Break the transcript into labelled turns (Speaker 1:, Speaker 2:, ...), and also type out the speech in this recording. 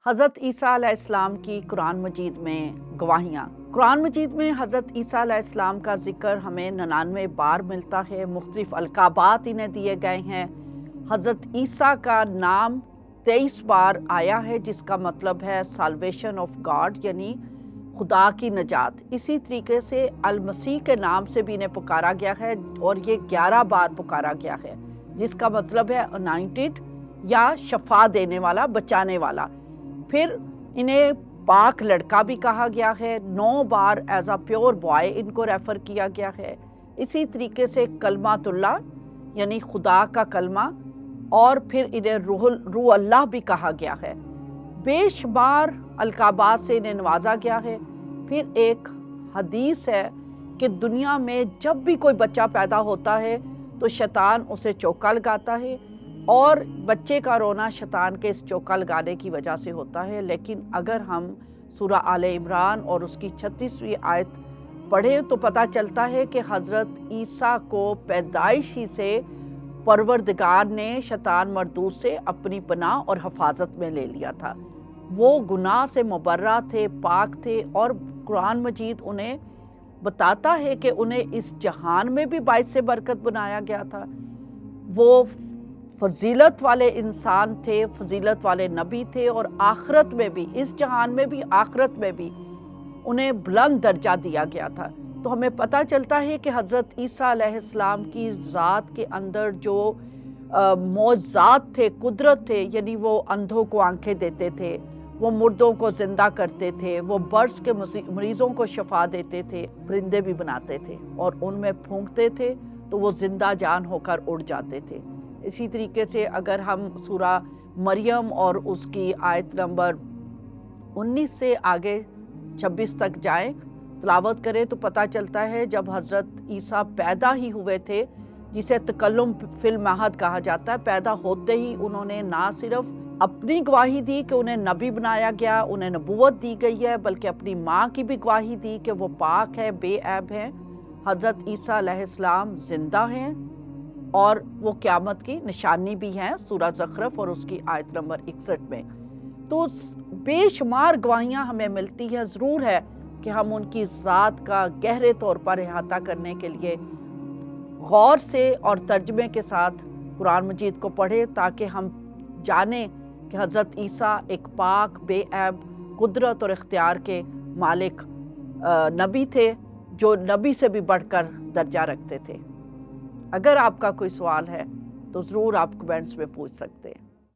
Speaker 1: حضرت عیسیٰ علیہ السلام کی قرآن مجید میں گواہیاں۔ قرآن مجید میں حضرت عیسیٰ علیہ السلام کا ذکر ہمیں 99 بار ملتا ہے، مختلف القابات انہیں دیے گئے ہیں۔ حضرت عیسیٰ کا نام 23 بار آیا ہے، جس کا مطلب ہے سالویشن آف گاڈ، یعنی خدا کی نجات۔ اسی طریقے سے المسیح کے نام سے بھی انہیں پکارا گیا ہے اور یہ 11 بار پکارا گیا ہے، جس کا مطلب ہے انائنٹڈ یا شفا دینے والا، بچانے والا۔ پھر انہیں پاک لڑکا بھی کہا گیا ہے، 9 بار ایز اے پیور بوائے ان کو ریفر کیا گیا ہے۔ اسی طریقے سے کلمۃ اللہ یعنی خدا کا کلمہ، اور پھر انہیں روح اللہ بھی کہا گیا ہے۔ بے شمار القابات سے انہیں نوازا گیا ہے۔ پھر ایک حدیث ہے کہ دنیا میں جب بھی کوئی بچہ پیدا ہوتا ہے تو شیطان اسے چوکا لگاتا ہے، اور بچے کا رونا شیطان کے اس چوکا لگانے کی وجہ سے ہوتا ہے۔ لیکن اگر ہم سورہ آل عمران اور اس کی 36ویں آیت پڑھیں تو پتہ چلتا ہے کہ حضرت عیسیٰ کو پیدائشی سے پروردگار نے شیطان مردود سے اپنی پناہ اور حفاظت میں لے لیا تھا۔ وہ گناہ سے مبرہ تھے، پاک تھے، اور قرآن مجید انہیں بتاتا ہے کہ انہیں اس جہان میں بھی باعث سے برکت بنایا گیا تھا۔ وہ فضیلت والے انسان تھے، فضیلت والے نبی تھے، اور آخرت میں بھی، اس جہان میں بھی آخرت میں بھی انہیں بلند درجہ دیا گیا تھا۔ تو ہمیں پتہ چلتا ہے کہ حضرت عیسیٰ علیہ السلام کی ذات کے اندر جو معجزات تھے، قدرت تھے، یعنی وہ اندھوں کو آنکھیں دیتے تھے، وہ مردوں کو زندہ کرتے تھے، وہ برس کے مریضوں کو شفا دیتے تھے، پرندے بھی بناتے تھے اور ان میں پھونکتے تھے تو وہ زندہ جان ہو کر اڑ جاتے تھے۔ اسی طریقے سے اگر ہم سورہ مریم اور اس کی آیت نمبر 19 سے آگے 26 تک جائیں، تلاوت کریں، تو پتہ چلتا ہے جب حضرت عیسیٰ پیدا ہی ہوئے تھے، جسے تکلم فی المہد کہا جاتا ہے، پیدا ہوتے ہی انہوں نے نہ صرف اپنی گواہی دی کہ انہیں نبی بنایا گیا، انہیں نبوت دی گئی ہے، بلکہ اپنی ماں کی بھی گواہی دی کہ وہ پاک ہے، بے عیب ہیں۔ حضرت عیسیٰ علیہ السلام زندہ ہیں اور وہ قیامت کی نشانی بھی ہیں، سورہ زخرف اور اس کی آیت نمبر 61 میں۔ تو بے شمار گواہیاں ہمیں ملتی ہیں۔ ضرور ہے کہ ہم ان کی ذات کا گہرے طور پر احاطہ کرنے کے لیے غور سے اور ترجمے کے ساتھ قرآن مجید کو پڑھیں، تاکہ ہم جانیں کہ حضرت عیسیٰ ایک پاک، بے عیب، قدرت اور اختیار کے مالک نبی تھے، جو نبی سے بھی بڑھ کر درجہ رکھتے تھے۔ اگر آپ کا کوئی سوال ہے تو ضرور آپ کمنٹس میں پوچھ سکتے ہیں۔